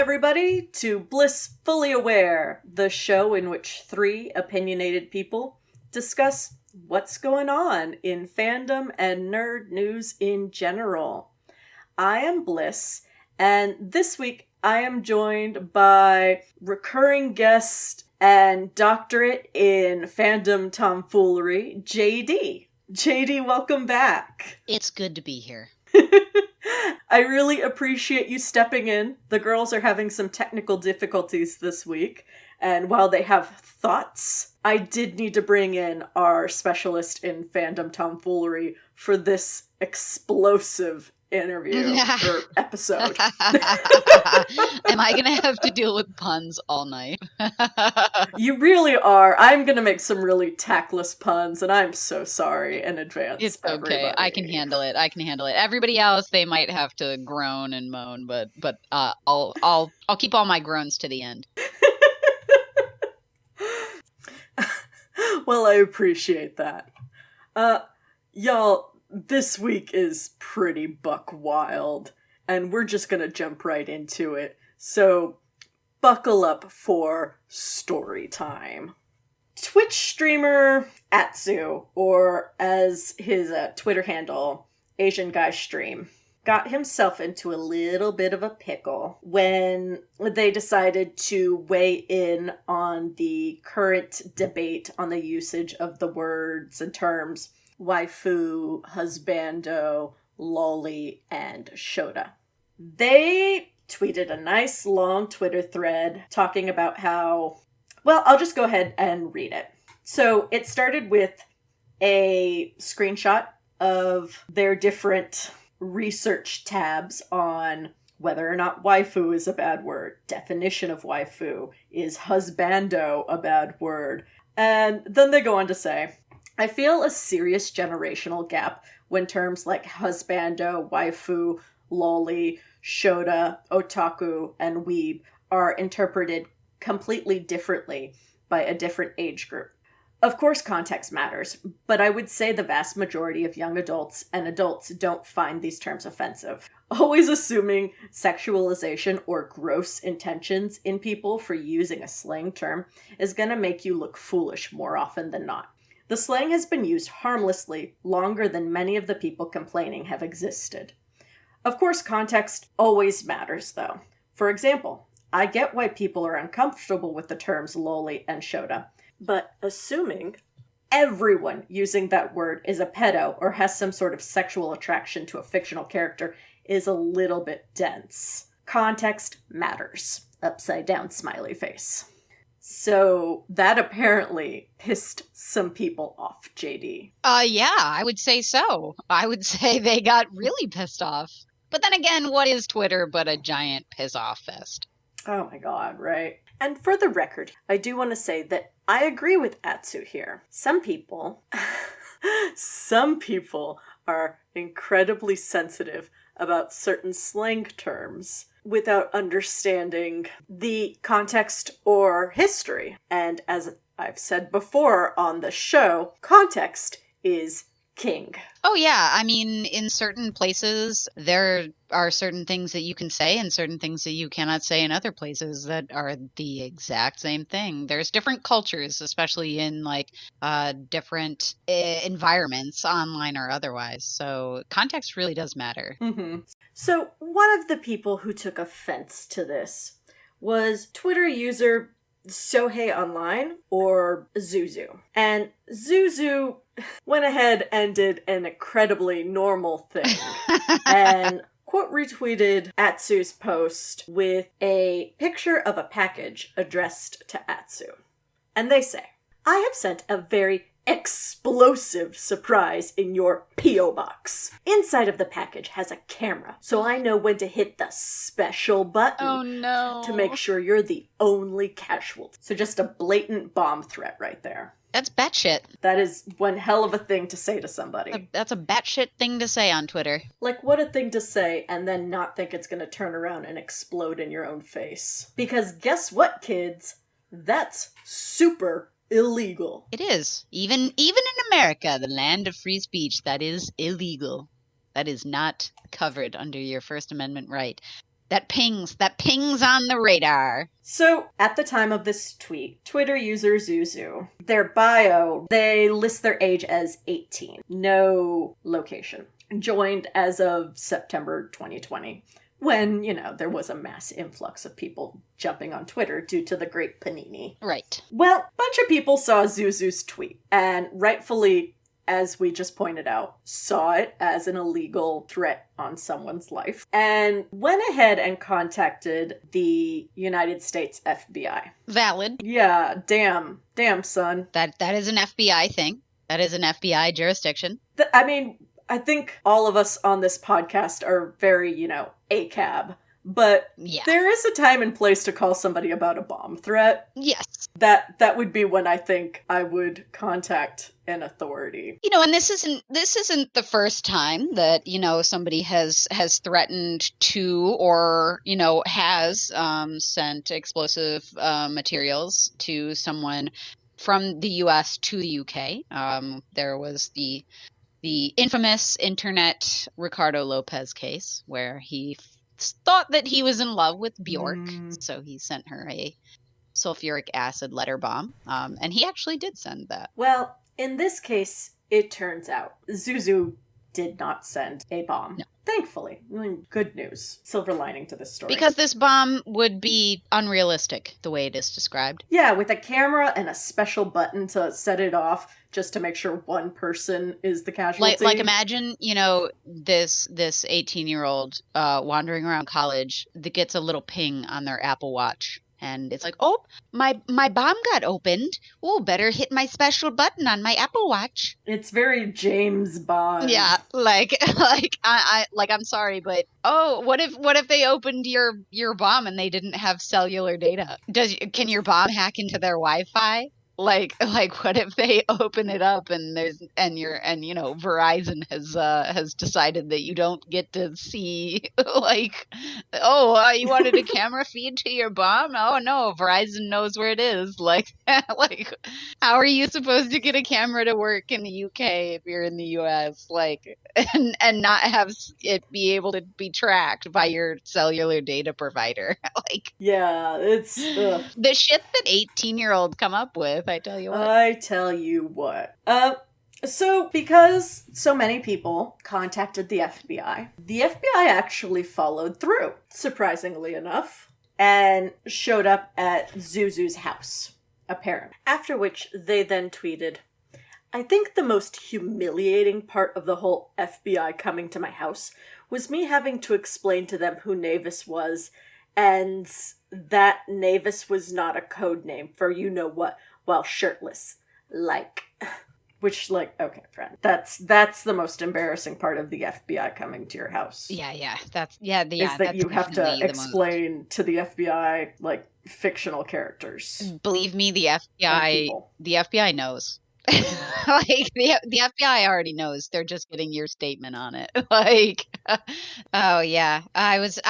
everybody, to Bliss Fully Aware, the show in which three opinionated people discuss what's going on in fandom and nerd news in general. I am Bliss, and this week I am joined by recurring guest and doctorate in fandom tomfoolery, JD. JD, welcome back. It's good to be here. I really appreciate you stepping in. The girls are having some technical difficulties this week, and while they have thoughts, I did need to bring in our specialist in fandom tomfoolery for this explosive interview or episode. Am I gonna have to deal with puns all night? You really are. I'm gonna make some really tactless puns, and I'm so sorry in advance. It's okay. Everybody. I can handle it. Everybody else, they might have to groan and moan, but I'll keep all my groans to the end. Well, I appreciate that. Y'all, this week is pretty buck wild, and we're just gonna jump right into it. So, buckle up for story time. Twitch streamer Atsu, or as his Twitter handle, Asian Guy Stream, got himself into a little bit of a pickle when they decided to weigh in on the current debate on the usage of the words and terms waifu, husbando, loli, and shota. They tweeted a nice long Twitter thread talking about how, well, I'll just go ahead and read it. So it started with a screenshot of their different research tabs on whether or not waifu is a bad word, definition of waifu, is husbando a bad word, and then they go on to say, I feel a serious generational gap when terms like husbando, waifu, loli, shota, otaku, and weeb are interpreted completely differently by a different age group. Of course, context matters, but I would say the vast majority of young adults and adults don't find these terms offensive. Always assuming sexualization or gross intentions in people for using a slang term is going to make you look foolish more often than not. The slang has been used harmlessly longer than many of the people complaining have existed. Of course, context always matters, though. For example, I get why people are uncomfortable with the terms loli and shota, but assuming everyone using that word is a pedo or has some sort of sexual attraction to a fictional character is a little bit dense. Context matters. Upside down smiley face. So that apparently pissed some people off, JD. Yeah, I would say so. I would say they got really pissed off. But then again, what is Twitter but a giant piss-off fest? Oh my god, right? And for the record, I do want to say that I agree with Atsu here. Some people are incredibly sensitive about certain slang terms without understanding the context or history. And as I've said before on the show, context is king. Oh yeah, I mean, in certain places, there are certain things that you can say and certain things that you cannot say in other places that are the exact same thing. There's different cultures, especially in different environments, online or otherwise. So context really does matter. Mm-hmm. So one of the people who took offense to this was Twitter user Sohei Online, or Zuzu. And Zuzu went ahead and did an incredibly normal thing and quote retweeted Atsu's post with a picture of a package addressed to Atsu. And they say, I have sent a very explosive surprise in your P.O. box. Inside of the package has a camera, so I know when to hit the special button to make sure you're the only casualty. So just a blatant bomb threat right there. That's batshit. That is one hell of a thing to say to somebody. That's a batshit thing to say on Twitter. Like, what a thing to say and then not think it's going to turn around and explode in your own face. Because guess what, kids? That's super illegal. It is. Even in America, the land of free speech, that is illegal. That is not covered under your First Amendment right. that pings on the radar. So, at the time of this tweet, Twitter user Zuzu, their bio, they list their age as 18. No location. Joined as of September 2020, when, there was a mass influx of people jumping on Twitter due to the Great Panini. Right. Well, a bunch of people saw Zuzu's tweet, and rightfully, as we just pointed out, saw it as an illegal threat on someone's life, and went ahead and contacted the United States FBI. Valid. Yeah, damn, son. That is an FBI thing. That is an FBI jurisdiction. I think all of us on this podcast are very, ACAB. But yeah, there is a time and place to call somebody about a bomb threat. Yes. That would be when I think I would contact an authority. And this isn't the first time that, somebody has threatened to or, has sent explosive materials to someone from the US to the UK. There was the infamous internet Ricardo Lopez case where he thought that he was in love with Bjork, so he sent her a sulfuric acid letter bomb, and he actually did send that. Well, in this case, it turns out Zuzu did not send a bomb. No. Thankfully. Good news. Silver lining to this story. Because this bomb would be unrealistic, the way it is described. Yeah, with a camera and a special button to set it off, just to make sure one person is the casualty. Like imagine, this 18-year-old wandering around college that gets a little ping on their Apple Watch. And it's like, oh, my bomb got opened. Oh, better hit my special button on my Apple Watch. It's very James Bond. Yeah, I'm sorry, but what if they opened your bomb and they didn't have cellular data? Can your bomb hack into their Wi-Fi? Like what if they open it up and Verizon has decided that you don't get to see you wanted a camera feed to your bomb? Oh no, Verizon knows where it is. Like how are you supposed to get a camera to work in the UK if you're in the US? And not have it be able to be tracked by your cellular data provider. Yeah, it's ugh. The shit that 18-year-olds come up with. I tell you what. So because so many people contacted the FBI actually followed through, surprisingly enough, and showed up at Zuzu's house, apparently. After which they then tweeted, "I think the most humiliating part of the whole FBI coming to my house was me having to explain to them who Navis was, and that Navis was not a code name for you-know-what, while shirtless. Okay, friend. That's the most embarrassing part of the FBI coming to your house. Yeah. Is that you have to explain to the FBI, fictional characters. Believe me, the FBI knows. The FBI already knows. They're just getting your statement on it. Oh yeah, I was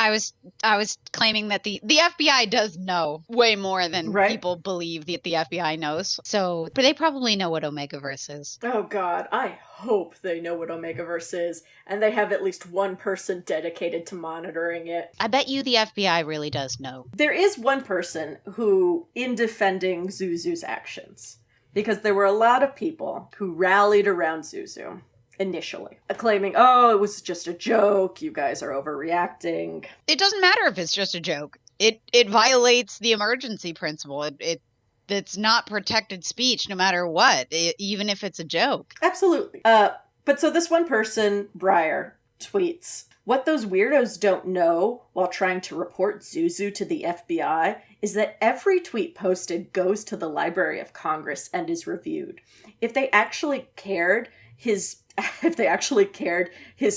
claiming that the FBI does know way more than people believe that the FBI knows. So, but they probably know what Omegaverse is. Oh God, I hope they know what Omegaverse is, and they have at least one person dedicated to monitoring it. I bet you the FBI really does know. There is one person who, in defending Zuzu's actions, because there were a lot of people who rallied around Zuzu initially, claiming, oh, it was just a joke, you guys are overreacting. It doesn't matter if it's just a joke. It violates the emergency principle. It's not protected speech no matter what, even if it's a joke. Absolutely. But so this one person, Breyer, tweets, "What those weirdos don't know while trying to report Zuzu to the FBI is that every tweet posted goes to the Library of Congress and is reviewed. If they actually cared his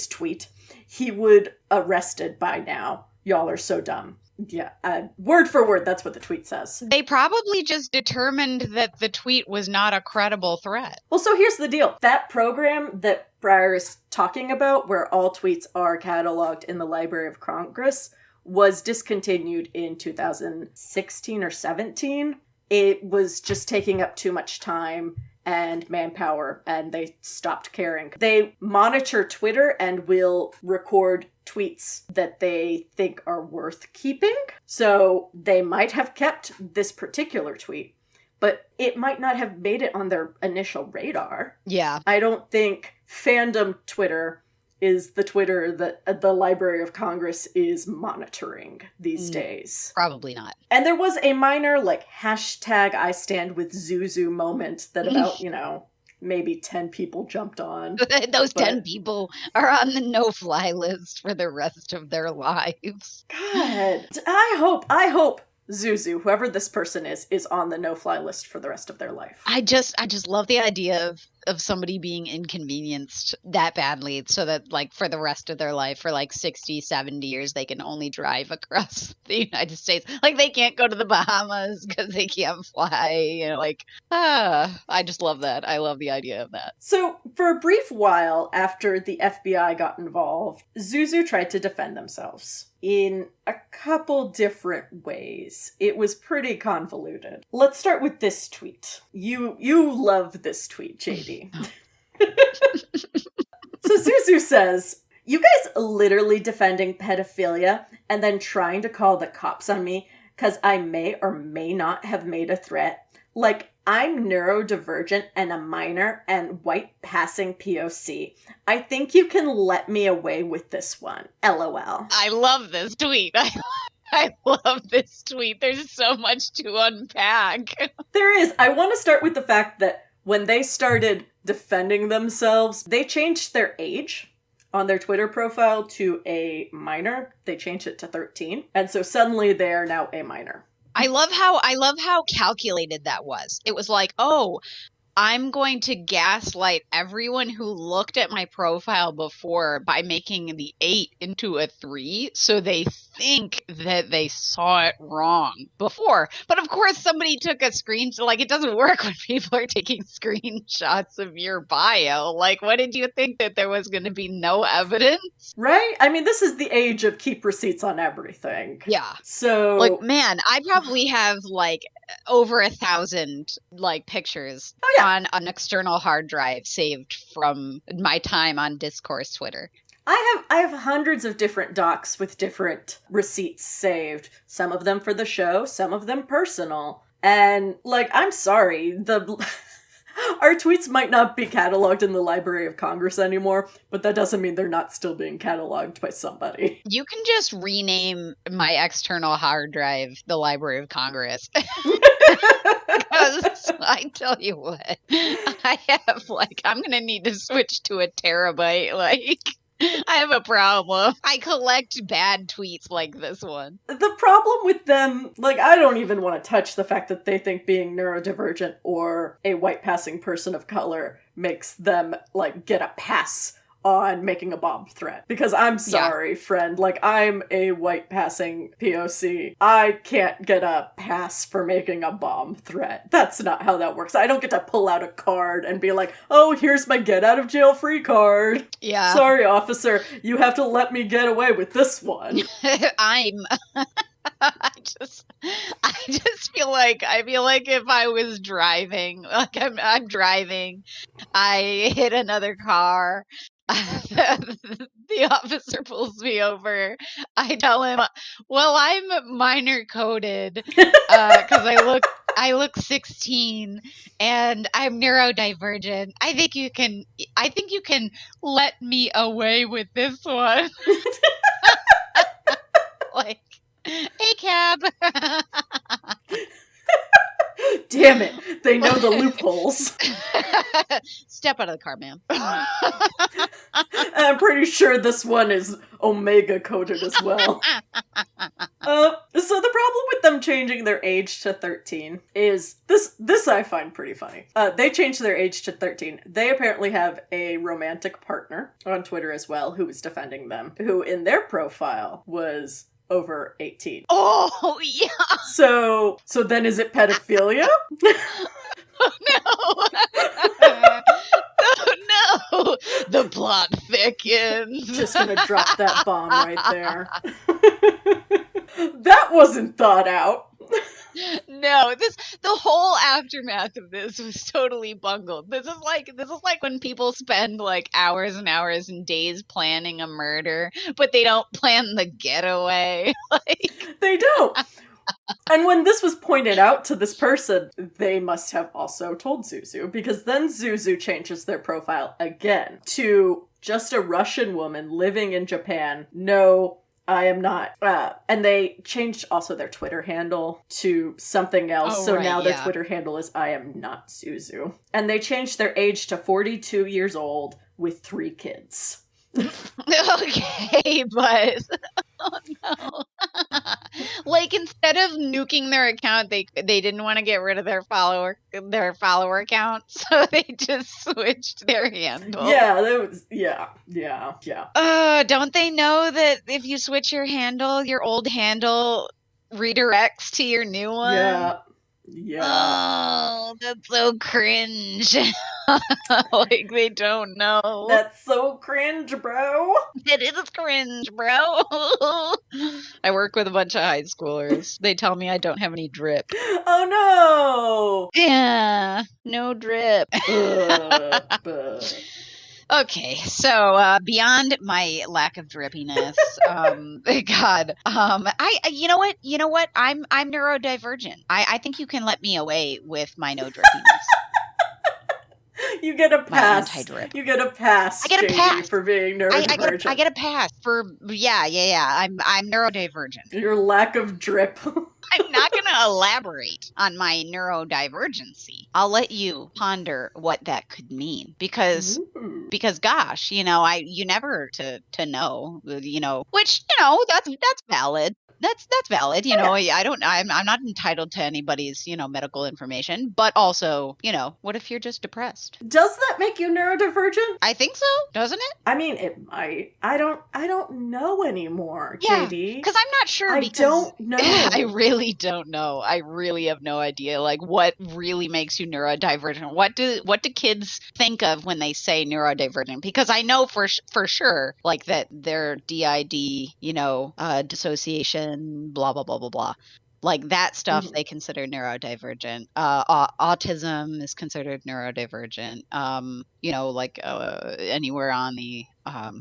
tweet, he would arrested by now. Y'all are so dumb." Yeah, word for word, that's what the tweet says. They probably just determined that the tweet was not a credible threat. Well, so here's the deal. That program that Breyer is talking about, where all tweets are cataloged in the Library of Congress, was discontinued in 2016 or 17. It was just taking up too much time, and manpower, and they stopped caring. They monitor Twitter and will record tweets that they think are worth keeping. So they might have kept this particular tweet, but it might not have made it on their initial radar. Yeah. I don't think Fandom Twitter is the Twitter that the Library of Congress is monitoring these days. Probably not. And there was a minor, hashtag I stand with Zuzu moment that about, maybe 10 people jumped on. Those 10 people are on the no-fly list for the rest of their lives. God. I hope Zuzu, whoever this person is on the no-fly list for the rest of their life. I just love the idea of somebody being inconvenienced that badly so that for the rest of their life, for 60, 70 years, they can only drive across the United States. They can't go to the Bahamas because they can't fly. I just love that. I love the idea of that. So for a brief while after the FBI got involved, Zuzu tried to defend themselves in a couple different ways. It was pretty convoluted. Let's start with this tweet. You love this tweet, JD. So Zuzu says, "You guys literally defending pedophilia and then trying to call the cops on me because I may or may not have made a threat. I'm neurodivergent and a minor and white passing POC. I think you can let me away with this one. LOL." I love this tweet. I love this tweet. There's so much to unpack. There is. I want to start with the fact that when they started defending themselves, they changed their age on their Twitter profile to a minor. They changed it to 13. And so suddenly they are now a minor. I love how calculated that was. It was I'm going to gaslight everyone who looked at my profile before by making the 8 into a 3 so they think that they saw it wrong before. But of course somebody took a screenshot. It doesn't work when people are taking screenshots of your bio. What did you think, that there was going to be no evidence? Right? I mean, this is the age of keep receipts on everything. Yeah. So man, I probably have over 1,000 pictures on an external hard drive saved from my time on Discourse Twitter. I have hundreds of different docs with different receipts saved. Some of them for the show, some of them personal. And I'm sorry, our tweets might not be cataloged in the Library of Congress anymore, but that doesn't mean they're not still being cataloged by somebody. You can just rename my external hard drive the Library of Congress. Because I tell you what, I have I'm going to need to switch to a terabyte. I have a problem. I collect bad tweets like this one. The problem with them, I don't even want to touch the fact that they think being neurodivergent or a white passing person of color makes them, get a pass on making a bomb threat. Because I'm sorry, friend. I'm a white passing POC. I can't get a pass for making a bomb threat. That's not how that works. I don't get to pull out a card and be like, oh, here's my get out of jail free card. Yeah. Sorry, officer. You have to let me get away with this one. I just feel like if I was driving, I'm driving, I hit another car, the officer pulls me over, I tell him, well, I'm minor coded, because I look 16 and I'm neurodivergent. I think you can let me away with this one. Hey, cab. Damn it. They know the loopholes. Step out of the car, ma'am. I'm pretty sure this one is Omega coded as well. So the problem with them changing their age to 13 is this I find pretty funny. They changed their age to 13. They apparently have a romantic partner on Twitter as well who is defending them, who in their profile was over 18. Oh, yeah. So then is it pedophilia? Oh, no. The plot thickens. Just gonna drop that bomb right there. That wasn't thought out. No, the whole aftermath of this was totally bungled. This is like when people spend like hours and hours and days planning a murder, but they don't plan the getaway. They don't. And when this was pointed out to this person, they must have also told Zuzu, because then Zuzu changes their profile again to just a Russian woman living in Japan. No, I am not. And they changed also their Twitter handle to something else. Oh, so right, now their yeah. Twitter handle is I am not Zuzu. And they changed their age to 42 years old with 3 kids. Okay, but oh no. Like instead of nuking their account, they didn't want to get rid of their follower account, so they just switched their handle. Yeah, that was yeah. Don't they know that if you switch your handle, your old handle redirects to your new one? Yeah. Oh, that's so cringe. Like they don't know. That's so cringe, bro. It is cringe, bro. I work with a bunch of high schoolers. They tell me I don't have any drip. Oh Yeah, no drip. no. Okay, so beyond my lack of drippiness, God, you know what? I'm neurodivergent. I think you can let me away with my no drippiness. You get a pass. My anti-drip. You get a pass. I get a JD, pass for being neurodivergent. I get a pass for yeah. I'm neurodivergent. Your lack of drip. I'm not going to elaborate on my neurodivergency. I'll let you ponder what that could mean because gosh, you never to know, which, that's valid. That's valid. I'm not entitled to anybody's, medical information, but also, what if you're just depressed? Does that make you neurodivergent? I think so, doesn't it? I mean, it might. I don't know anymore, Yeah, JD. because I'm not sure. I don't know. I really don't know. I really have no idea. Like, what really makes you neurodivergent? What do kids think of when they say neurodivergent? Because I know for sure, like that they're DID, dissociation, blah blah blah blah blah. Like that stuff they consider neurodivergent. Autism is considered neurodivergent. Anywhere on the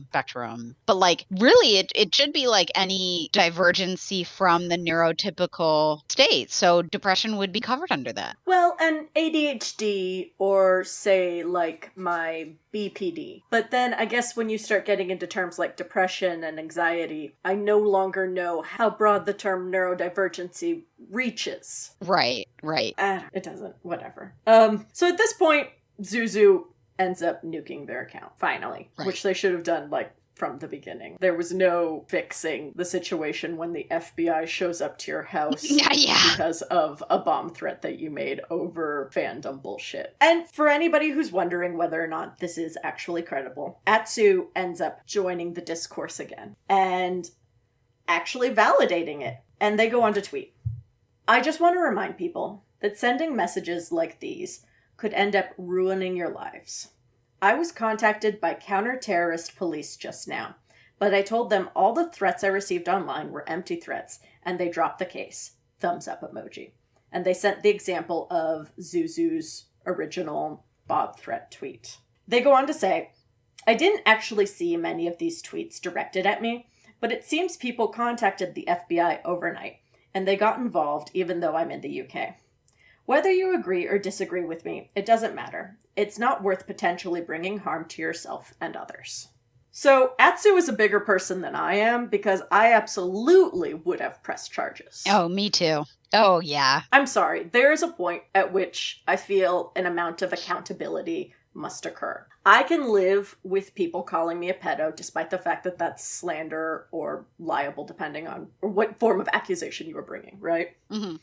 spectrum. But like really it should be like any divergency from the neurotypical state. So depression would be covered under that. Well, and ADHD or say like my BPD. But then I guess when you start getting into terms like depression and anxiety, I no longer know how broad the term neurodivergency reaches. Right. It doesn't. Whatever. So at this point, Zuzu ends up nuking their account, finally. Right. Which they should have done, like, from the beginning. There was no fixing the situation when the FBI shows up to your house because of a bomb threat that you made over fandom bullshit. And for anybody who's wondering whether or not this is actually credible, Atsu ends up joining the discourse again and actually validating it. And they go on to tweet, "I just want to remind people that sending messages like these could end up ruining your lives. I was contacted by counter-terrorist police just now, but I told them all the threats I received online were empty threats, and they dropped the case. Thumbs up emoji." And they sent the example of Zuzu's original Bob threat tweet. They go on to say, "I didn't actually see many of these tweets directed at me, but it seems people contacted the FBI overnight, and they got involved even though I'm in the UK. Whether you agree or disagree with me, it doesn't matter. It's not worth potentially bringing harm to yourself and others." So Atsu is a bigger person than I am because I absolutely would have pressed charges. Oh, me too. Oh, yeah. I'm sorry. There is a point at which I feel an amount of accountability must occur. I can live with people calling me a pedo despite the fact that that's slander or liable depending on what form of accusation you are bringing, right? Mm-hmm.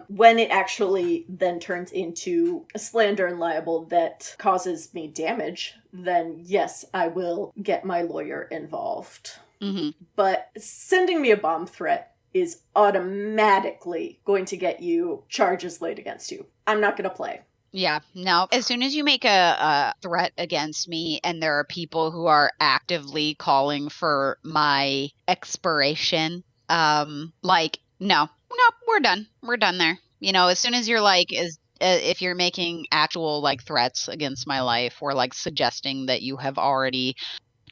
When it actually then turns into a slander and libel that causes me damage, then yes, I will get my lawyer involved. Mm-hmm. But sending me a bomb threat is automatically going to get you charges laid against you. I'm not going to play. Yeah, no. As soon as you make a threat against me and there are people who are actively calling for my expiration, no, we're done. We're done there. You know, as soon as you're like, if you're making actual like threats against my life or like suggesting that you have already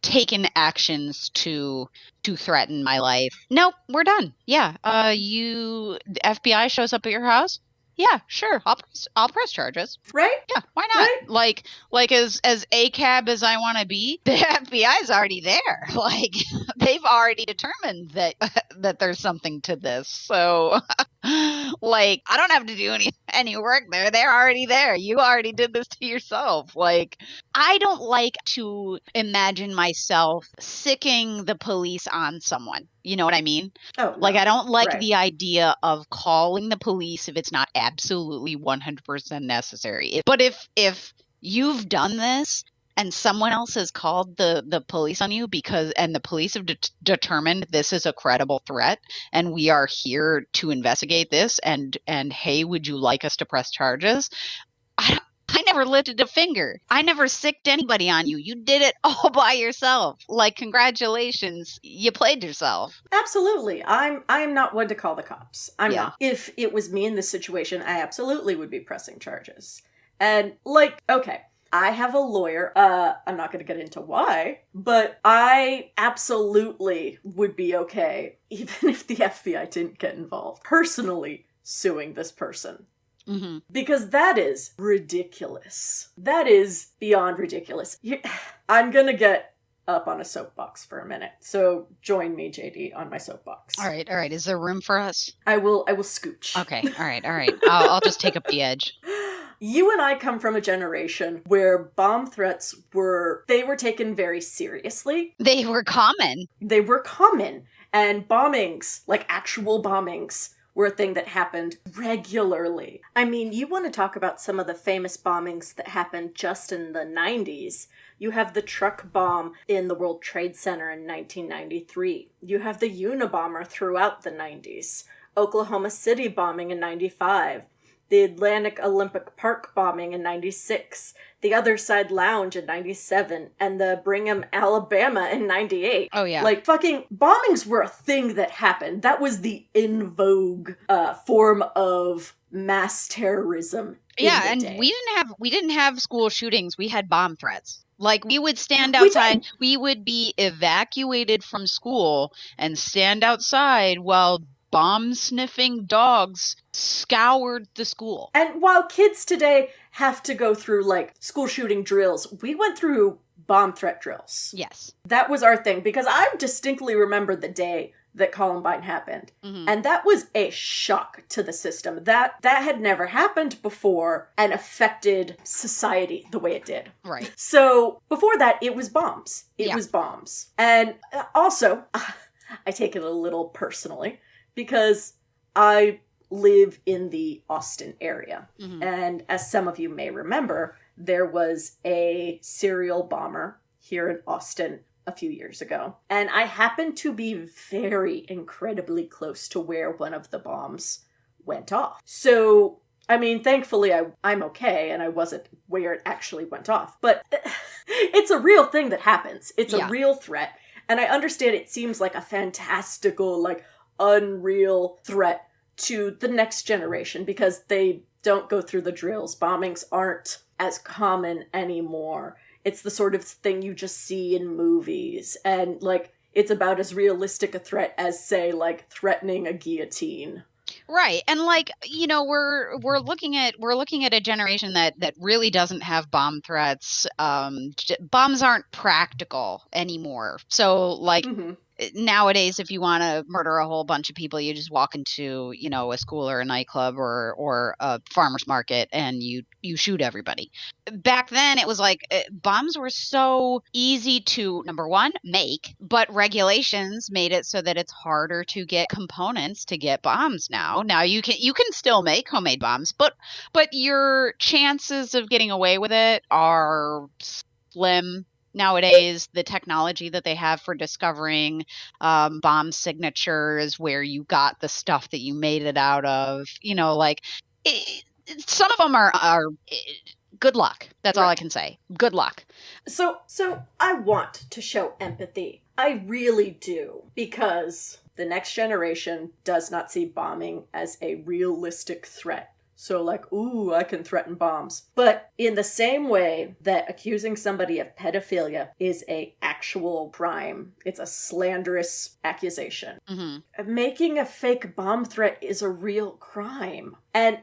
taken actions to threaten my life, nope, we're done. Yeah, the FBI shows up at your house. Yeah, sure, I'll press charges. Right? Yeah, why not? Right? Like as ACAB as I want to be, the FBI's already there. Like they've already determined that that there's something to this. So like I don't have to do any work there. They're already there. You already did this to yourself. Like I don't like to imagine myself sicking the police on someone. You know what I mean? Oh, Like, no. I don't like Right. the idea of calling the police if it's not absolutely 100% necessary. But if you've done this and someone else has called the police on you and the police have determined this is a credible threat and we are here to investigate this and hey, would you like us to press charges? I never lifted a finger. I never sicked anybody on you. You did it all by yourself. Like, congratulations. You played yourself. Absolutely. I am not one to call the cops. I'm Yeah. not. If it was me in this situation, I absolutely would be pressing charges. And like, okay, I have a lawyer. I'm not going to get into why, but I absolutely would be okay, even if the FBI didn't get involved, personally suing this person. Mm-hmm. Because that is ridiculous. That is beyond ridiculous. I'm gonna get up on a soapbox for a minute. So join me, JD, on my soapbox. All right. Is there room for us? I will scooch. Okay. All right. I'll just take up the edge. You and I come from a generation where bomb threats were taken very seriously. They were common. They were common. And bombings, like actual bombings, were a thing that happened regularly. I mean, you want to talk about some of the famous bombings that happened just in the 90s. You have the truck bomb in the World Trade Center in 1993. You have the Unabomber throughout the 90s. Oklahoma City bombing in 95. The Atlantic Olympic Park bombing in 96, the Other Side Lounge in 97, and the Brigham, Alabama in 98. Oh, yeah. Like, fucking bombings were a thing that happened. That was the in vogue form of mass terrorism. Yeah, and day. we didn't have school shootings. We had bomb threats. Like, we would stand outside. We would be evacuated from school and stand outside while bomb-sniffing dogs scoured the school. And while kids today have to go through, like, school shooting drills, we went through bomb threat drills. Yes. That was our thing, because I distinctly remember the day that Columbine happened. Mm-hmm. And that was a shock to the system. That had never happened before and affected society the way it did. Right. So before that, it was bombs. It Yeah. was bombs. And also, I take it a little personally, because I live in the Austin area. Mm-hmm. And as some of you may remember, there was a serial bomber here in Austin a few years ago. And I happened to be very incredibly close to where one of the bombs went off. So, I mean, thankfully I'm okay and I wasn't where it actually went off. But it's a real thing that happens. It's a real threat. And I understand it seems like a fantastical, like, unreal threat to the next generation because they don't go through the drills. Bombings aren't as common anymore. It's the sort of thing you just see in movies. And, like, it's about as realistic a threat as, say, like, threatening a guillotine. Right. And, like, you know, we're looking at a generation that really doesn't have bomb threats. Bombs aren't practical anymore. So, like, nowadays, if you want to murder a whole bunch of people, you just walk into, you know, a school or a nightclub or a farmer's market and you shoot everybody. Back then, it was like bombs were so easy to, number one, make, but regulations made it so that it's harder to get components to get bombs now. Now you can still make homemade bombs, but your chances of getting away with it are slim. Nowadays, the technology that they have for discovering bomb signatures, where you got the stuff that you made it out of, you know, like some of them are good luck. That's all I can say. Good luck. So I want to show empathy. I really do, because The next generation does not see bombing as a realistic threat. So like, ooh, I can threaten bombs. But in the same way that accusing somebody of pedophilia is a actual crime, it's a slanderous accusation. Making a fake bomb threat is a real crime. And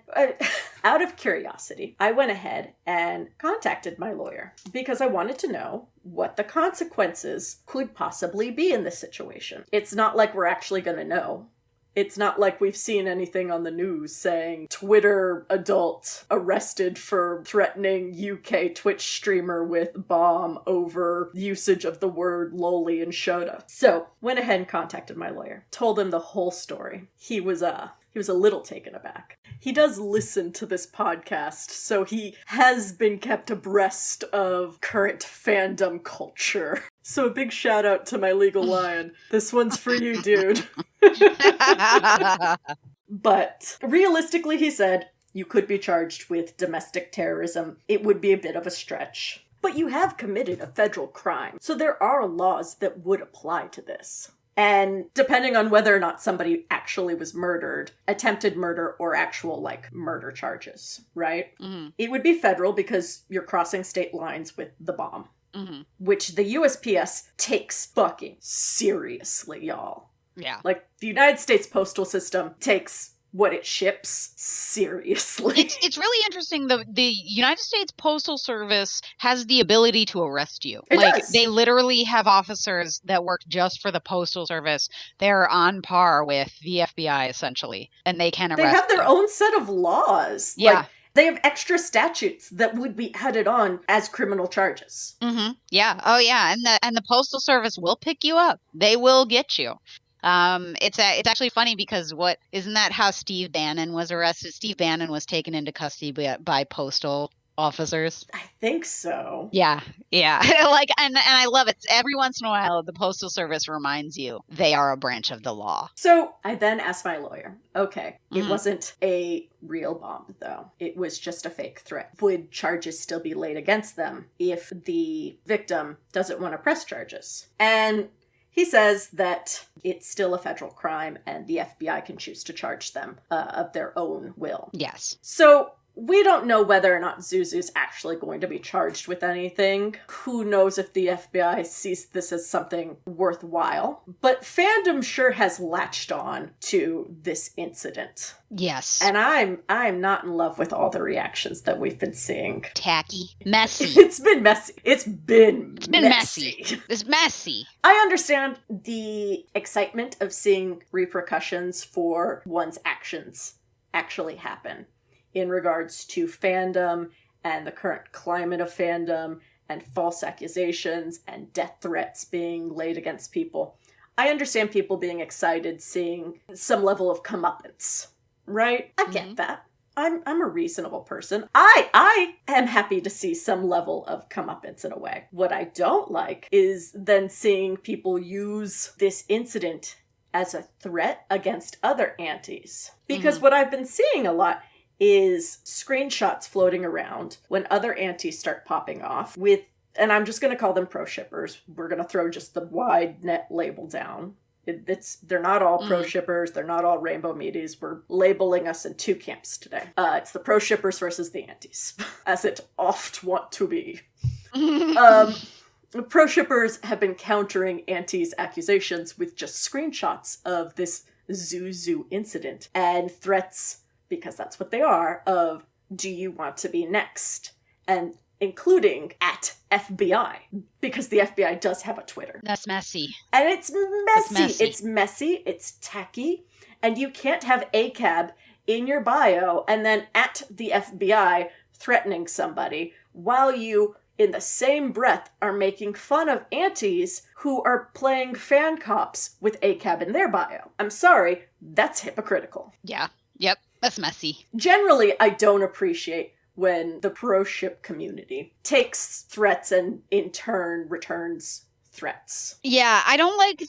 out of curiosity, I went ahead and contacted my lawyer because I wanted to know what the consequences could possibly be in this situation. It's not like we're actually going to know. It's not like we've seen anything on the news saying Twitter adult arrested for threatening UK Twitch streamer with bomb over usage of the word loli and shota. So, went ahead and contacted my lawyer. Told him the whole story. He was a little taken aback. He does listen to this podcast, so he has been kept abreast of current fandom culture. So a big shout out to my legal lion. This one's for you, dude. But realistically, he said, you could be charged with domestic terrorism. It would be a bit of a stretch. But you have committed a federal crime, so there are laws that would apply to this. And depending on whether or not somebody actually was murdered, attempted murder or actual, like, murder charges, right? It would be federal because you're crossing state lines with the bomb. Which the USPS takes fucking seriously, y'all. Yeah. Like, the United States postal system takes what it ships seriously. It's really interesting. The United States Postal Service has the ability to arrest you. It like does. They literally have officers that work just for the Postal Service. They're on par with the FBI essentially, and they can arrest They have their you. own set of laws. Yeah. Like, they have extra statutes that would be added on as criminal charges. Yeah. Oh yeah. And the Postal Service will pick you up. They will get you. It's actually funny because isn't that how Steve Bannon was arrested? Steve Bannon was taken into custody by postal officers. I think so. Yeah. Like, and I love it. Every once in a while, the Postal Service reminds you they are a branch of the law. So I then asked my lawyer, okay, it wasn't a real bomb though. It was just a fake threat. Would charges still be laid against them if the victim doesn't want to press charges? And he says that it's still a federal crime and the FBI can choose to charge them of their own will. Yes. So we don't know whether or not Zuzu's actually going to be charged with anything. Who knows if the FBI sees this as something worthwhile. But fandom sure has latched on to this incident. Yes. And I'm not in love with all the reactions that we've been seeing. Tacky. Messy. It's been messy. It's been messy. It's messy. I understand the excitement of seeing repercussions for one's actions actually happen in regards to fandom and the current climate of fandom and false accusations and death threats being laid against people. I understand people being excited seeing some level of comeuppance, right? I get that. I'm a reasonable person. I am happy to see some level of comeuppance in a way. What I don't like is then seeing people use this incident as a threat against other antis. Because what I've been seeing a lot is screenshots floating around when other antis start popping off with, and I'm just going to call them pro-shippers. We're going to throw just the wide net label down. They're not all pro-shippers. They're not all rainbow meaties. We're labeling us in two camps today. It's the pro-shippers versus the antis, as it oft want to be. Pro-shippers have been countering antis' accusations with just screenshots of this Zuzu incident and threats, because that's what they are, of, do you want to be next? And including at FBI, because the FBI does have a Twitter. That's messy. And it's messy, it's tacky, and you can't have ACAB in your bio and then at the FBI threatening somebody while you, in the same breath, are making fun of antis who are playing fan cops with ACAB in their bio. I'm sorry, that's hypocritical. Yeah. Yep. That's messy. Generally, I don't appreciate when the pro-ship community takes threats and in turn returns threats. Yeah, I don't like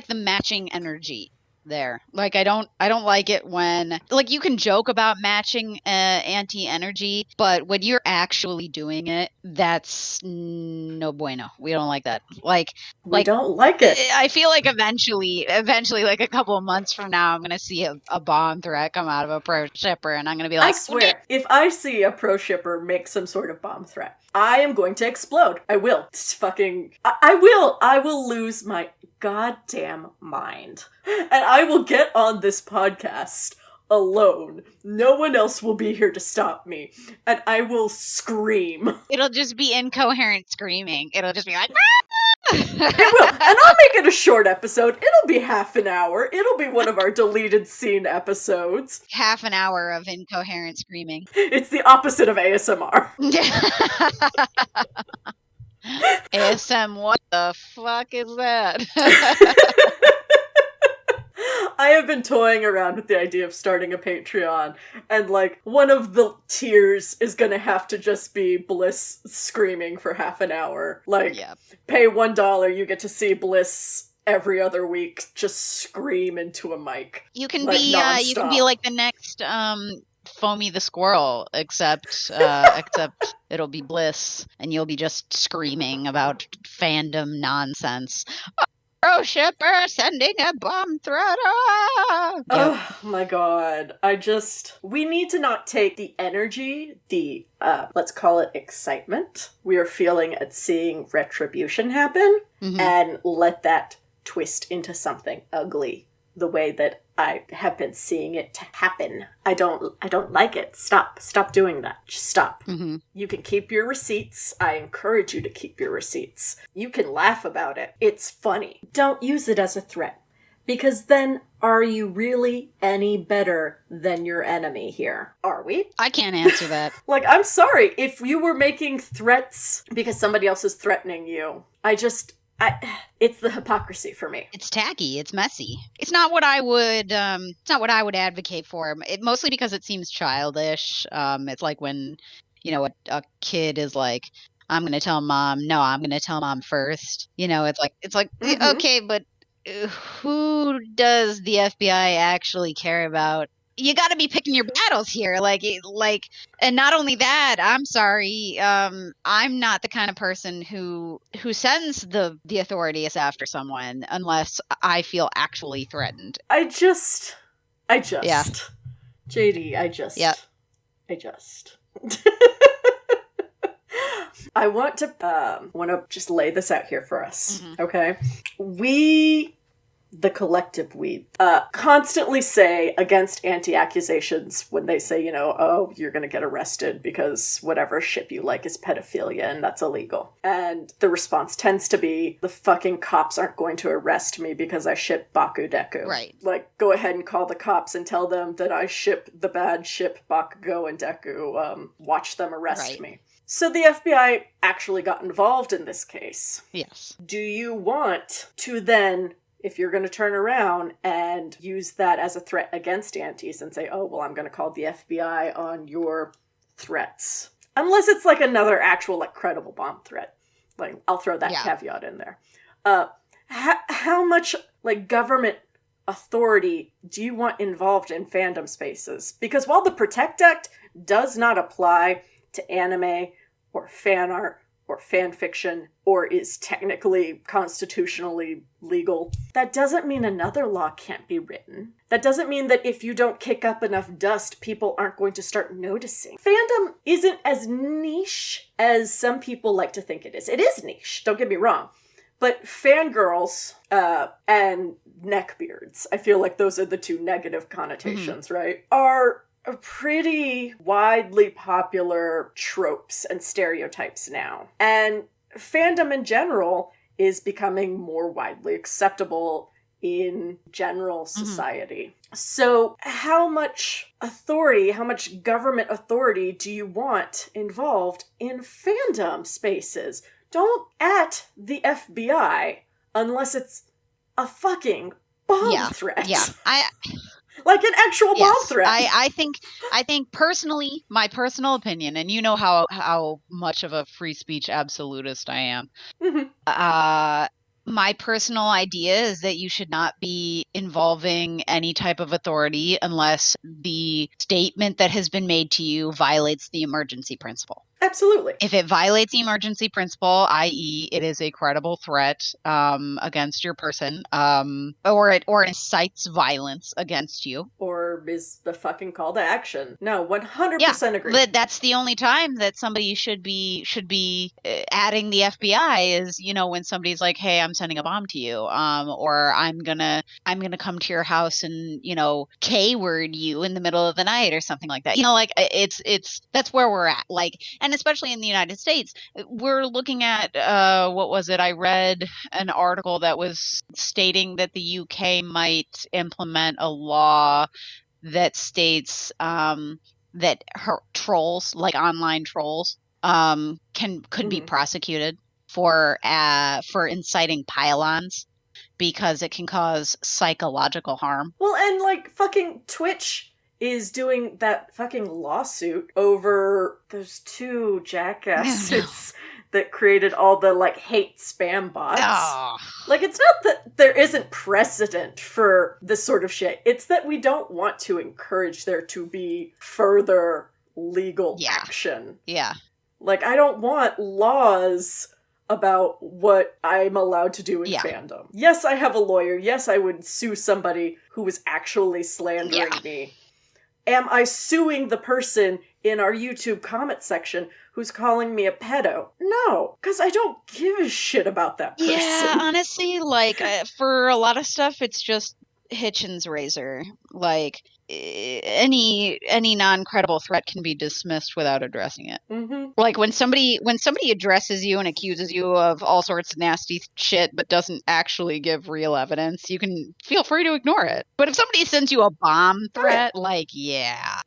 the matching energy there. Like, I don't like it when, like, you can joke about matching anti-energy, but when you're actually doing it, that's no bueno. We don't like that. We don't like it. I feel like eventually, like a couple of months from now, I'm gonna see a bomb threat come out of a pro shipper, and I'm gonna be like, I swear, if I see a pro shipper make some sort of bomb threat, I am going to explode. I will. It's fucking. I will. I will lose my goddamn mind. And I will get on this podcast alone. No one else will be here to stop me. And I will scream. It'll just be incoherent screaming. It'll just be like, It will. And I'll make it a short episode. It'll be half an hour. It'll be one of our deleted scene episodes. half an hour of incoherent screaming. It's the opposite of ASMR. ASM, what the fuck is that? I have been toying around with the idea of starting a Patreon, and like one of the tiers is gonna have to just be Bliss screaming for half an hour. Like, pay $1, you get to see Bliss every other week just scream into a mic. You can like, be nonstop. You can be like the next Foamy the Squirrel, except it'll be Bliss, and you'll be just screaming about fandom nonsense. Pro shipper sending a bomb threat. Oh my god. We need to not take the energy, the, let's call it excitement we are feeling at seeing retribution happen, and let that twist into something ugly the way that I have been seeing it to happen. I don't like it. Stop doing that. Just stop. You can keep your receipts. I encourage you to keep your receipts. You can laugh about it. It's funny. Don't use it as a threat. Because then, are you really any better than your enemy here? Are we? I can't answer that. Like, I'm sorry. If you were making threats because somebody else is threatening you, it's the hypocrisy for me. It's tacky. It's messy. It's not what I would. It's not what I would advocate for. Mostly because it seems childish. It's like when, a kid is like, "I'm going to tell mom." No, I'm going to tell mom first. It's like okay, but who does the FBI actually care about? You got to be picking your battles here. And not only that, I'm sorry, I'm not the kind of person who sends the authorities after someone unless I feel actually threatened. I just. Yeah. JD, I just. Yep. I want to just lay this out here for us, okay? We, the collective we, constantly say against anti-accusations when they say, oh, you're gonna get arrested because whatever ship you like is pedophilia and that's illegal. And the response tends to be, the fucking cops aren't going to arrest me because I ship Baku Deku. Right. Like, go ahead and call the cops and tell them that I ship the bad ship Bakugo and Deku. Watch them arrest me. So the FBI actually got involved in this case. Yes. Do you want to then, if you're going to turn around and use that as a threat against antis and say, oh, well, I'm going to call the FBI on your threats. Unless it's like another actual, like, credible bomb threat. Like, I'll throw that caveat in there. How much, like, government authority do you want involved in fandom spaces? Because while the Protect Act does not apply to anime or fan art or fan fiction, or is technically constitutionally legal, that doesn't mean another law can't be written. That doesn't mean that if you don't kick up enough dust, people aren't going to start noticing. Fandom isn't as niche as some people like to think it is. It is niche, don't get me wrong. But fangirls and neckbeards, I feel like those are the two negative connotations, right? Are pretty widely popular tropes and stereotypes now. And fandom in general is becoming more widely acceptable in general society. So how much authority, how much government authority do you want involved in fandom spaces? Don't at the FBI unless it's a fucking bomb threat. Yeah. Like an actual bomb threat. I think personally, my personal opinion, and you know how much of a free speech absolutist I am. My personal idea is that you should not be involving any type of authority unless the statement that has been made to you violates the emergency principle. Absolutely. If it violates the emergency principle, i.e., it is a credible threat against your person, or it incites violence against you, Or is the fucking call to action. No, yeah, 100% agree. that's the only time that somebody should be adding the FBI is, when somebody's like, "Hey, I'm sending a bomb to you," or I'm gonna come to your house and K-word you in the middle of the night or something like that. Like it's that's where we're at. Like, and especially in the United States, we're looking at what was it? I read an article that was stating that the UK might implement a law that states that trolls, like online trolls, could be prosecuted for inciting pylons because it can cause psychological harm. Well, and like fucking Twitch is doing that fucking lawsuit over those two jackasses that created all the like hate spam bots. Oh. Like, it's not that there isn't precedent for this sort of shit. It's that we don't want to encourage there to be further legal action. Yeah. Like, I don't want laws about what I'm allowed to do in fandom. Yes, I have a lawyer. Yes, I would sue somebody who was actually slandering me. Am I suing the person in our YouTube comment section who's calling me a pedo? No, because I don't give a shit about that person. Yeah, honestly, like, for a lot of stuff, it's just Hitchens' razor. Like, any non-credible threat can be dismissed without addressing it. Mm-hmm. Like, when somebody addresses you and accuses you of all sorts of nasty shit but doesn't actually give real evidence, you can feel free to ignore it. But if somebody sends you a bomb threat,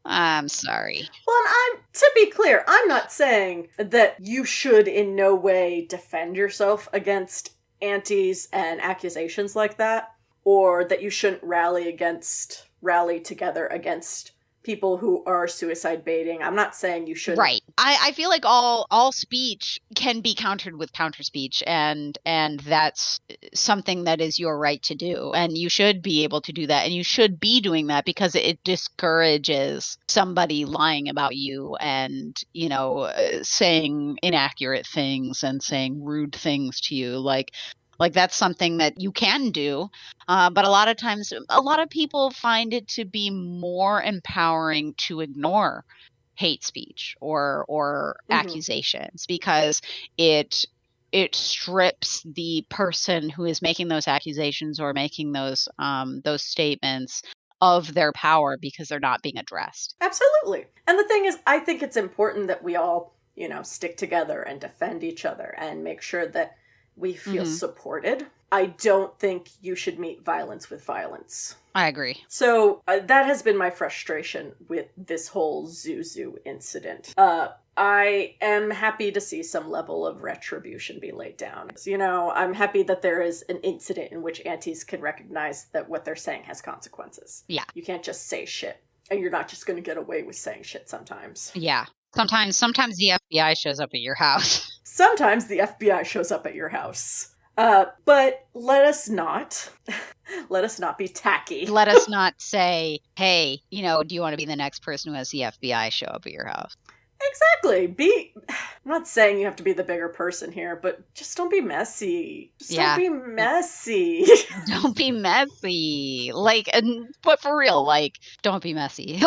I'm sorry. Well, and to be clear, I'm not saying that you should in no way defend yourself against antis and accusations like that, or that you shouldn't rally together against people who are suicide baiting. I'm not saying you should. Right. I feel like all speech can be countered with counter speech, and that's something that is your right to do, and you should be able to do that, and you should be doing that because it discourages somebody lying about you and saying inaccurate things and saying rude things to you. Like that's something that you can do. But a lot of times, a lot of people find it to be more empowering to ignore hate speech or accusations because it strips the person who is making those accusations or making those statements of their power because they're not being addressed. Absolutely. And the thing is, I think it's important that we all, stick together and defend each other and make sure that we feel supported. I don't think you should meet violence with violence. I agree. So that has been my frustration with this whole Zuzu incident. I am happy to see some level of retribution be laid down. I'm happy that there is an incident in which antis can recognize that what they're saying has consequences. Yeah. You can't just say shit. And you're not just going to get away with saying shit sometimes. Yeah. Sometimes the FBI shows up at your house. Sometimes the FBI shows up at your house. But let us not be tacky. Let us not say, hey, do you want to be the next person who has the FBI show up at your house? Exactly. I'm not saying you have to be the bigger person here, but just don't be messy. Don't be messy. Don't be messy. But for real, don't be messy.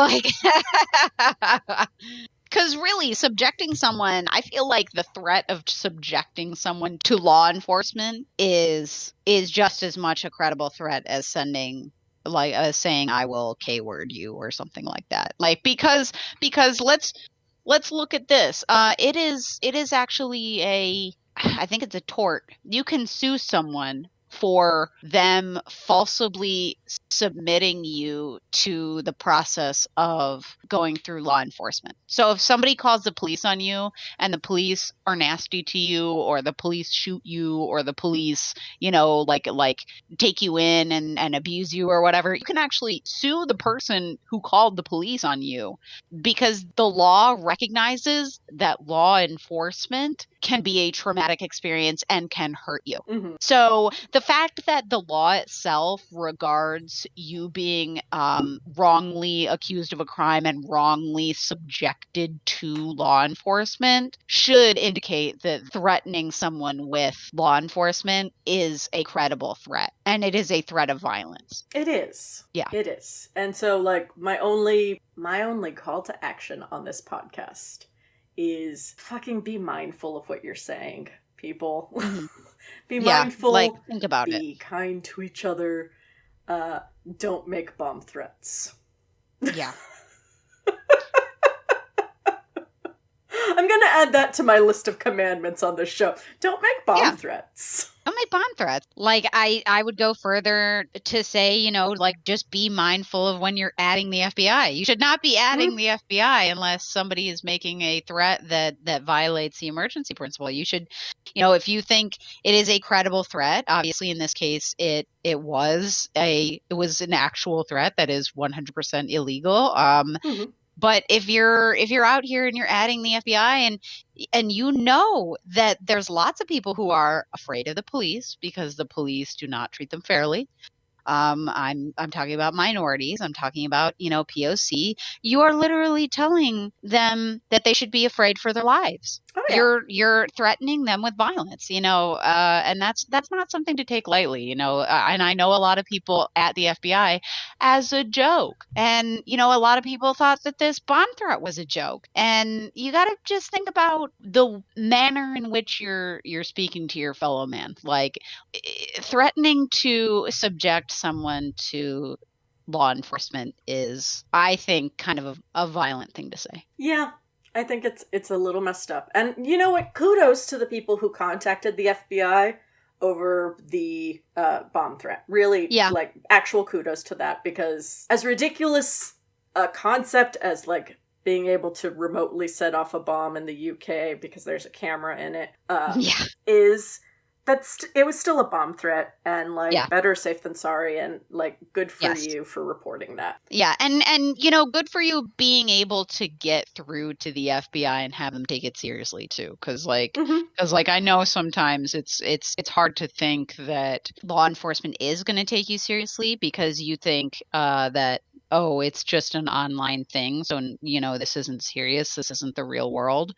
Because really, subjecting someone, I feel like the threat of subjecting someone to law enforcement is just as much a credible threat as saying I will K-word you or something like that. Because let's look at this. It is actually I think it's a tort. You can sue someone for them falsely submitting you to the process of going through law enforcement. So if somebody calls the police on you and the police are nasty to you or the police shoot you or the police, take you in and abuse you or whatever, you can actually sue the person who called the police on you because the law recognizes that law enforcement can be a traumatic experience and can hurt you. Mm-hmm. So the fact that the law itself regards you being wrongly accused of a crime and wrongly subjected to law enforcement should indicate that threatening someone with law enforcement is a credible threat, and it is a threat of violence. It is. Yeah. It is. And so, like, my only call to action on this podcast is fucking be mindful of what you're saying, people. Mm-hmm. Be mindful. Like, think about it. Be kind to each other. Don't make bomb threats. Yeah. I'm gonna add that to my list of commandments on this show. Don't make bomb threats. Don't make bomb threats. Like, I would go further to say, you know, like, just be mindful of when you're adding the FBI. You should not be adding the FBI unless somebody is making a threat that violates the emergency principle. You should, you know, if you think it is a credible threat, obviously in this case it was an actual threat that is 100% illegal. But if you're out here and you're adding the FBI and you know that there's lots of people who are afraid of the police because the police do not treat them fairly. I'm talking about minorities. I'm talking about, you know, POC. You are literally telling them that they should be afraid for their lives. Oh, yeah. You're threatening them with violence, you know, and that's not something to take lightly, you know. And I know a lot of people at the FBI as a joke, and you know, a lot of people thought that this bomb threat was a joke. And you got to just think about the manner in which you're speaking to your fellow man, like threatening to subject someone to law enforcement is, I think, kind of a violent thing to say. Yeah, I think it's a little messed up. And you know what? Kudos to the people who contacted the FBI over the bomb threat. Really, like, actual kudos to that, because as ridiculous a concept as, like, being able to remotely set off a bomb in the UK because there's a camera in it is... it was still a bomb threat, and like better safe than sorry, and like good for you for reporting that. Yeah, and you know, good for you being able to get through to the FBI and have them take it seriously too, because like I know sometimes it's hard to think that law enforcement is going to take you seriously because you think that, oh, it's just an online thing, so you know, this isn't serious, this isn't the real world,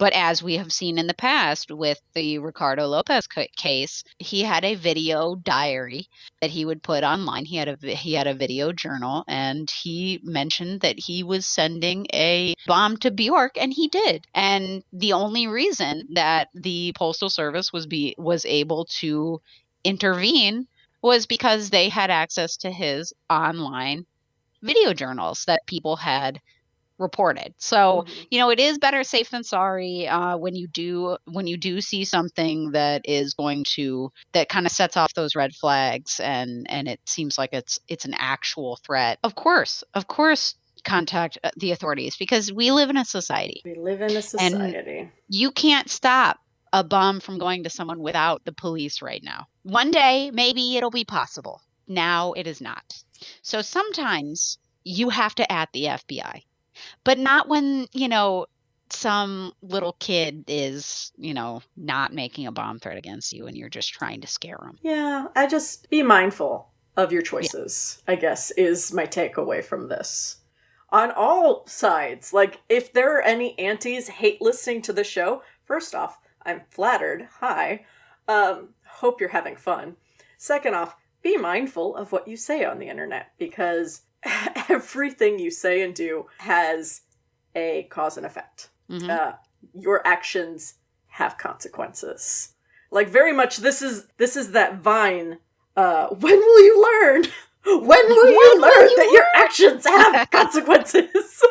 But as we have seen in the past with the Ricardo Lopez case, he had a video diary that he would put online. He had a video journal, and he mentioned that he was sending a bomb to Bjork, and he did. And the only reason that the Postal Service was able to intervene was because they had access to his online video journals that people had reported. So, you know, it is better safe than sorry when you do see something that is that kind of sets off those red flags, and it seems like it's an actual threat. Of course, contact the authorities, because we live in a society. And you can't stop a bomb from going to someone without the police right now. One day, maybe it'll be possible. Now it is not. So sometimes you have to at the FBI. But not when, you know, some little kid is, you know, not making a bomb threat against you and you're just trying to scare them. Yeah, I just be mindful of your choices, I guess, is my takeaway from this. On all sides, like, if there are any aunties hate listening to the show, first off, I'm flattered. Hi. Hope you're having fun. Second off, be mindful of what you say on the internet, because everything you say and do has a cause and effect. Your actions have consequences. Like, very much, this is that Vine. When will you learn? When will you learn that your actions have consequences?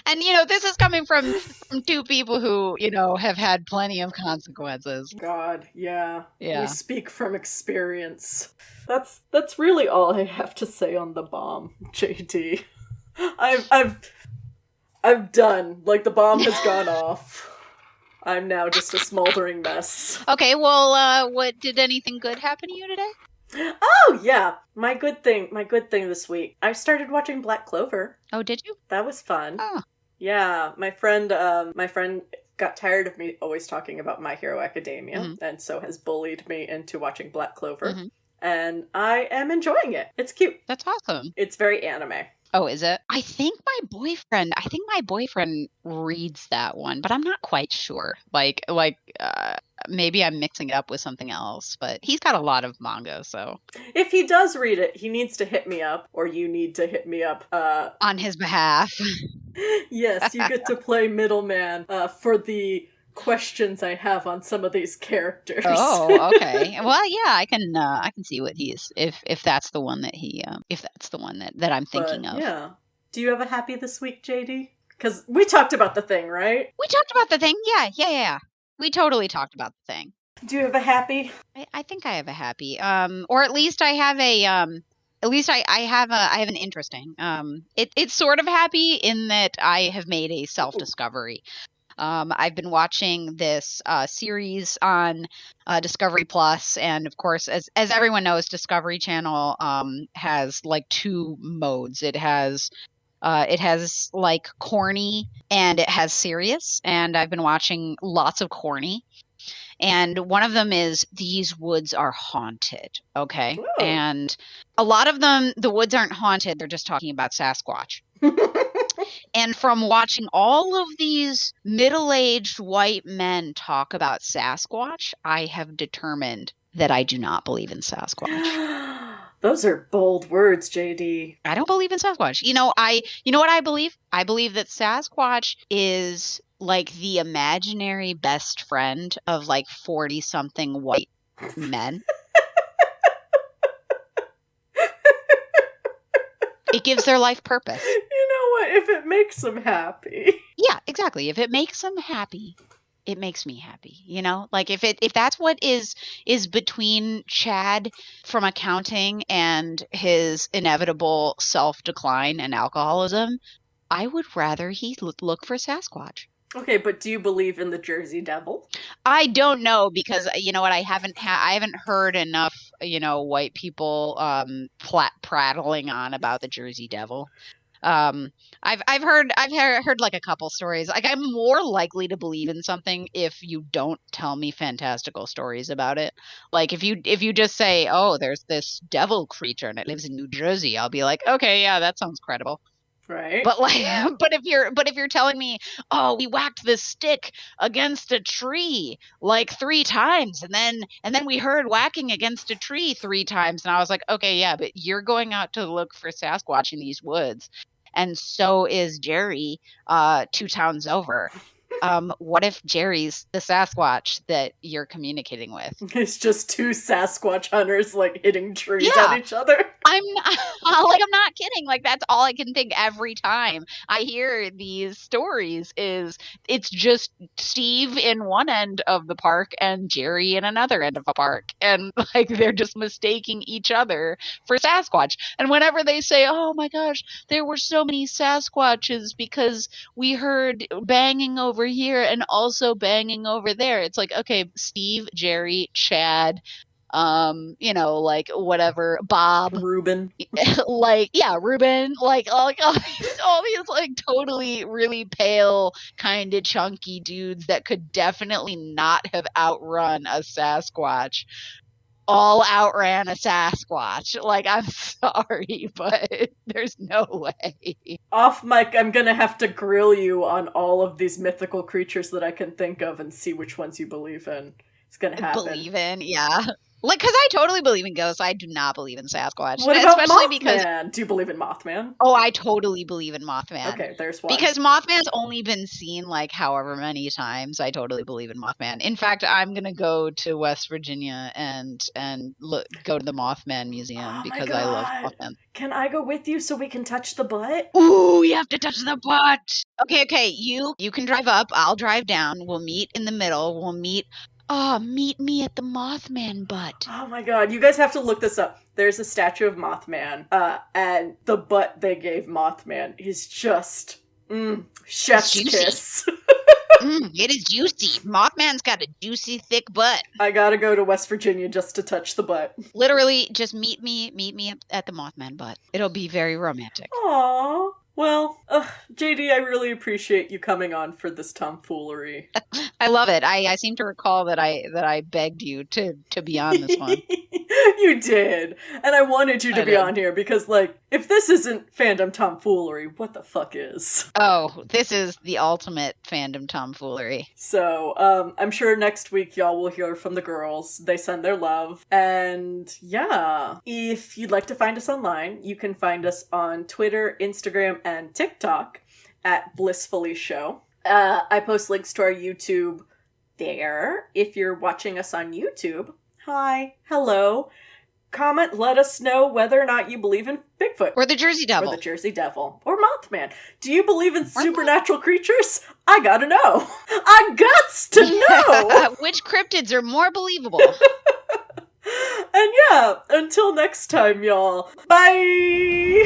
And, you know, this is coming from two people who, you know, have had plenty of consequences. God, yeah. We speak from experience. That's really all I have to say on the bomb, JD. I've done. Like, the bomb has gone off. I'm now just a smoldering mess. Okay, well, what did anything good happen to you today? Oh, yeah. My good thing this week. I started watching Black Clover. Oh, did you? That was fun. Oh. Yeah, my friend got tired of me always talking about My Hero Academia, Mhm. and so has bullied me into watching Black Clover. Mhm. And I am enjoying it. It's cute. That's awesome. It's very anime. Oh, is it? I think my boyfriend reads that one, but I'm not quite sure. Maybe I'm mixing it up with something else, but he's got a lot of manga, so. If he does read it, he needs to hit me up, or you need to hit me up. On his behalf. Yes, you get to play middleman for the questions I have on some of these characters. Oh, okay. Well, yeah, I can see what if that's the one that if that's the one that I'm thinking But, of. yeah. Do you have a happy this week, JD? Because we talked about the thing, right? We talked about the thing. Yeah. We totally talked about the thing. Do you have a happy? I think I have a happy. Or at least I have a at least I have an interesting. It's sort of happy in that I have made a self-discovery. I've been watching this series on Discovery Plus, and of course, as everyone knows, Discovery Channel has like two modes. It has like corny and it has serious, and I've been watching lots of corny. And one of them is These Woods Are Haunted. Okay. Oh. And a lot of them, the woods aren't haunted. They're just talking about Sasquatch. And from watching all of these middle-aged white men talk about Sasquatch, I have determined that I do not believe in Sasquatch. Those are bold words, JD. I don't believe in Sasquatch. You know what I believe? I believe that Sasquatch is like the imaginary best friend of like 40-something white men. It gives their life purpose. You know what? If it makes them happy. Yeah, exactly. If it makes them happy, it makes me happy. You know, like if that's what is between Chad from accounting and his inevitable self-decline and alcoholism, I would rather he look for Sasquatch. Okay, but do you believe in the Jersey Devil? I don't know, because you know what, I haven't heard enough, white people prattling on about the Jersey Devil. I've heard like a couple stories. Like, I'm more likely to believe in something if you don't tell me fantastical stories about it. Like if you just say, "Oh, there's this devil creature and it lives in New Jersey," I'll be like, "Okay, yeah, that sounds credible." Right. But but if you're telling me, "Oh, we whacked this stick against a tree like 3 times, and then we heard whacking against a tree 3 times," and I was like, "Okay, yeah, but you're going out to look for Sasquatch in these woods, and so is Jerry 2 towns over. What if Jerry's the Sasquatch that you're communicating with?" It's just 2 Sasquatch hunters like hitting trees Yeah. at each other. I'm not kidding. Like, that's all I can think every time I hear these stories is it's just Steve in one end of the park and Jerry in another end of the park. And like, they're just mistaking each other for Sasquatch. And whenever they say, "Oh my gosh, there were so many Sasquatches because we heard banging over here and also banging over there," it's like, okay, Steve, Jerry, Chad, like whatever, Bob, Ruben. like, yeah, Ruben, like all these like totally really pale, kind of chunky dudes that could definitely not have outrun a Sasquatch, all outran a Sasquatch. Like, I'm sorry, but there's no way. Off mic, I'm gonna have to grill you on all of these mythical creatures that I can think of and see which ones you believe in. It's gonna happen. Believe in, yeah. Like, because I totally believe in ghosts. I do not believe in Sasquatch. What about especially Mothman? Because, do you believe in Mothman? oh, I totally believe in Mothman. Okay, there's one. Because Mothman's only been seen like however many times. I totally believe in Mothman. In fact, I'm gonna go to West Virginia and go to the Mothman Museum because I love Mothman. Can I go with you so we can touch the butt? Ooh, you have to touch the butt. Okay. You can drive up. I'll drive down. We'll meet in the middle. We'll meet. Meet me at the Mothman butt. Oh my god, you guys have to look this up. There's a statue of Mothman, and the butt they gave Mothman is just, chef's kiss. It is juicy. Mothman's got a juicy, thick butt. I gotta go to West Virginia just to touch the butt. Literally, just meet me at the Mothman butt. It'll be very romantic. Aww. Well, JD, I really appreciate you coming on for this tomfoolery. I love it. I seem to recall that I begged you to be on this one. You did. And I wanted you to be did. on here because, like, if this isn't fandom tomfoolery, what the fuck is? Oh, this is the ultimate fandom tomfoolery. So, I'm sure next week y'all will hear from the girls. They send their love. And yeah, if you'd like to find us online, you can find us on Twitter, Instagram, and TikTok at Blissfully Show. I post links to our YouTube there. If you're watching us on YouTube, hi, hello. Comment, let us know whether or not you believe in Bigfoot. Or the Jersey Devil. Or the Jersey Devil. Or Mothman. Do you believe in supernatural creatures? I gotta know. I gots to know! Which cryptids are more believable? And yeah, until next time, y'all. Bye!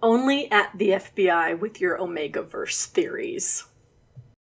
Only at the FBI with your Omegaverse theories.